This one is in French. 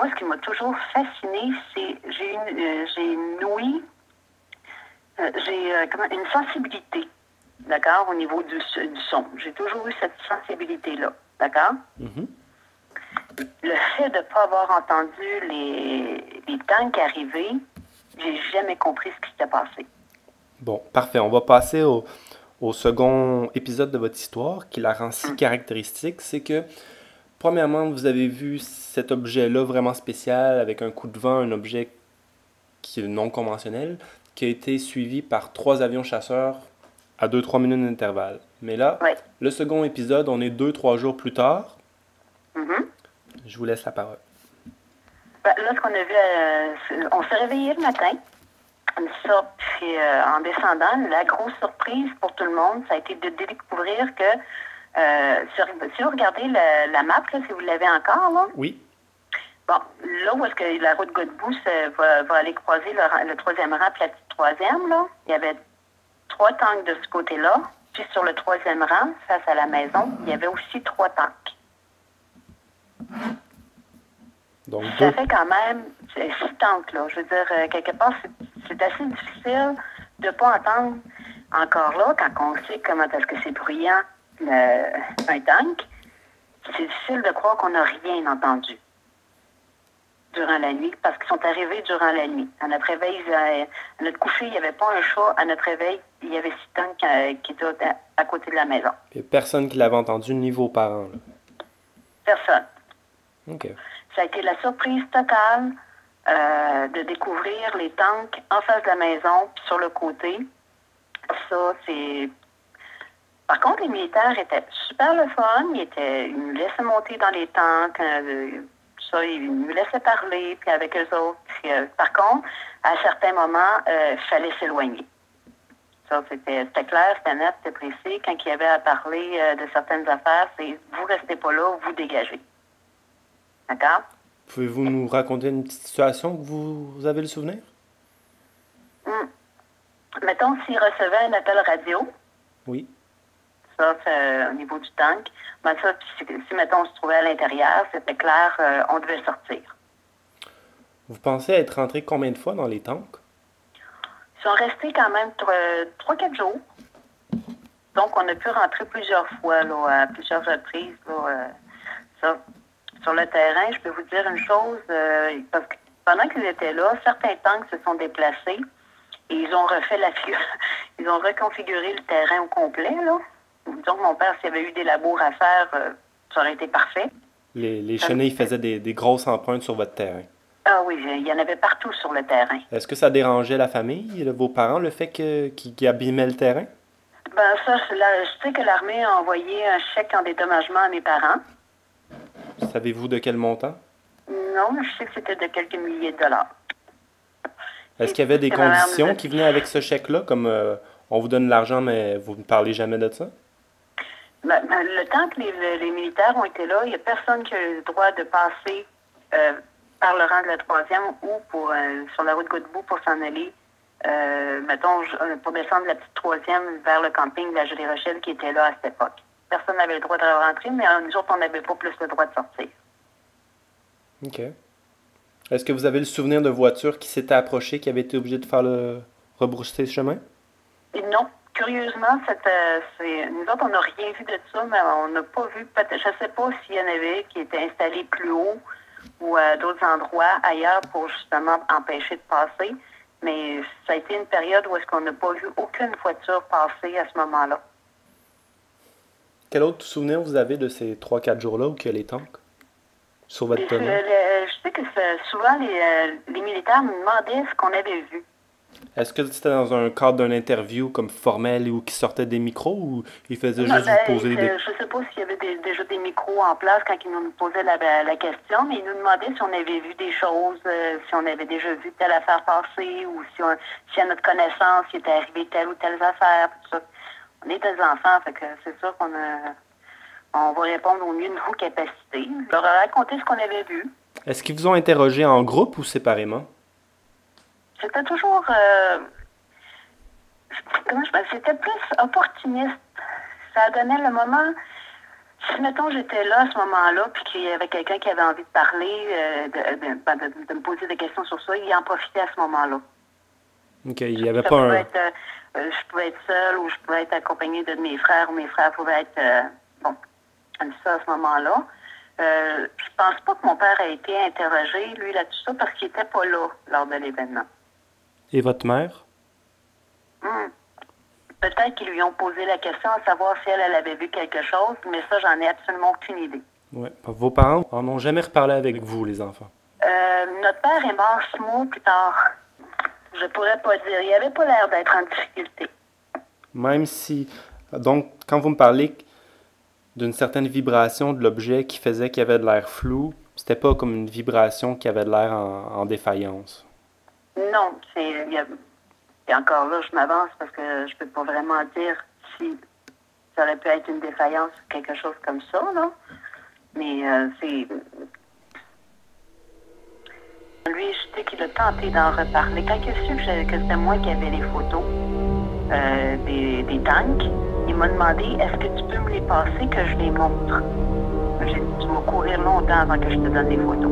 moi, ce qui m'a toujours fasciné, c'est j'ai noué, une sensibilité, d'accord, au niveau du son. J'ai toujours eu cette sensibilité-là, d'accord? Mhm. Le fait de ne pas avoir entendu les tanks arriver, j'ai jamais compris ce qui s'était passé. Bon, parfait. On va passer au second épisode de votre histoire qui la rend si Hum. caractéristique. C'est que, premièrement, vous avez vu cet objet-là vraiment spécial avec un coup de vent, un objet qui est non conventionnel, qui a été suivi par 3 avions chasseurs à 2-3 minutes d'intervalle. Mais là, Oui. le second épisode, on est 2-3 jours plus tard. Mhm. Je vous laisse la parole. Ben, là, ce qu'on a vu, on s'est réveillé le matin. Ça, puis en descendant, la grosse surprise pour tout le monde, ça a été de découvrir que si vous regardez la map, là, si vous l'avez encore, là, Oui. bon, là où est-ce que la route Godbout va aller croiser le troisième rang puis la petite troisième, là, il y avait 3 tanks de ce côté-là. Puis sur le troisième rang, face à la maison, il y avait aussi 3 tanks. Donc, Ça fait quand même 6 tanks, là. Je veux dire, quelque part, c'est assez difficile de ne pas entendre encore là, quand on sait comment est-ce que c'est bruyant un tank, c'est difficile de croire qu'on n'a rien entendu durant la nuit, parce qu'ils sont arrivés durant la nuit. À notre réveil, à notre coucher, il n'y avait pas un chat. À notre réveil, il y avait 6 tanks qui étaient à côté de la maison. il n'y a personne qui l'avait entendu, ni vos parents. Là. Personne. OK. Ça a été la surprise totale de découvrir les tanks en face de la maison, puis sur le côté. Ça, c'est... Par contre, les militaires étaient super le fun. Ils nous laissaient monter dans les tanks. Ils nous laissaient parler, puis avec eux autres. Puis, par contre, à certains moments, il fallait s'éloigner. Ça, c'était clair, c'était net, c'était précis. Quand il y avait à parler de certaines affaires, c'est vous restez pas là, vous dégagez. D'accord? Pouvez-vous nous raconter une petite situation que vous avez le souvenir? Mettons, s'ils recevaient un appel radio, Oui. ça, c'est au niveau du tank, ben ça, si, mettons, on se trouvait à l'intérieur, c'était clair, on devait sortir. Vous pensez être rentré combien de fois dans les tanks? Ils sont restés quand même 3-4 jours. Donc, on a pu rentrer plusieurs fois, là, à plusieurs reprises. Là, ça. Sur le terrain, je peux vous dire une chose, parce que pendant qu'ils étaient là, certains tanks se sont déplacés et ils ont refait ils ont reconfiguré le terrain au complet, là. Donc, mon père, s'il y avait eu des labours à faire, ça aurait été parfait. Les chenilles faisaient des grosses empreintes sur votre terrain. Ah oui, il y en avait partout sur le terrain. Est-ce que ça dérangeait la famille, vos parents, le fait qu'ils abîmaient le terrain? Ben ça, je sais que l'armée a envoyé un chèque en dédommagement à mes parents. Savez-vous de quel montant? Non, je sais que c'était de quelques milliers de dollars. Est-ce qu'il y avait des conditions qui venaient avec ce chèque-là, comme on vous donne l'argent, mais vous ne parlez jamais de ça? Ben, le temps que les militaires ont été là, il n'y a personne qui a eu le droit de passer par le rang de la troisième ou sur la route Godbout pour s'en aller, mettons, pour descendre la petite troisième vers le camping de la Jolie Rochelle qui était là à cette époque. Personne n'avait le droit de rentrer, mais nous autres, on n'avait pas plus le droit de sortir. OK. Est-ce que vous avez le souvenir de voitures qui s'étaient approchées, qui avaient été obligées de faire rebrousser ce chemin? Et non. Curieusement, nous autres, on n'a rien vu de ça, mais on n'a pas vu, peut-être, je ne sais pas s'il y en avait qui étaient installés plus haut ou à d'autres endroits ailleurs pour justement empêcher de passer, mais ça a été une période où est-ce qu'on n'a pas vu aucune voiture passer à ce moment-là. Quel autre souvenir vous avez de ces 3-4 jours-là où il y a les tanks sur votre domaine? Je sais que souvent, les militaires nous demandaient ce qu'on avait vu. Est-ce que c'était dans un cadre d'une interview comme formel ou qui sortait des micros ou ils faisaient Non, juste vous poser des... Je ne sais pas s'il y avait déjà des micros en place quand ils nous posaient la question, mais ils nous demandaient si on avait vu des choses, si on avait déjà vu telle affaire passer ou si à notre connaissance, il était arrivé telle ou telle affaire. Tout ça. On est des enfants, fait que c'est sûr on va répondre au mieux de nos capacités. Je leur ai raconté ce qu'on avait vu. Est-ce qu'ils vous ont interrogé en groupe ou séparément? C'était toujours... c'était plus opportuniste. Ça donnait le moment... Si, mettons, j'étais là à ce moment-là, puis qu'il y avait quelqu'un qui avait envie de parler, de me poser des questions sur ça, il en profitait à ce moment-là. OK, il n'y avait Ça pas pouvait un... être, je pouvais être seule ou je pouvais être accompagnée de mes frères ou mes frères pouvaient être, comme ça à ce moment-là. Je pense pas que mon père a été interrogé, lui, là-dessus, parce qu'il était pas là lors de l'événement. Et votre mère? Peut-être qu'ils lui ont posé la question à savoir si elle avait vu quelque chose, mais ça, j'en ai absolument aucune idée. Ouais. Vos parents en ont jamais reparlé avec vous, les enfants? Notre père est mort 6 mois plus tard. Je pourrais pas dire. Il avait pas l'air d'être en difficulté. Même si... Donc, quand vous me parlez d'une certaine vibration de l'objet qui faisait qu'il y avait de l'air flou, c'était pas comme une vibration qui avait de l'air en défaillance. Non, et encore là, je m'avance parce que je peux pas vraiment dire si ça aurait pu être une défaillance ou quelque chose comme ça, là. Mais c'est... Lui, je sais qu'il a tenté d'en reparler. Quand il a su que c'était moi qui avais les photos des tanks, il m'a demandé, est-ce que tu peux me les passer, que je les montre? J'ai dit, tu vas courir longtemps avant que je te donne des photos.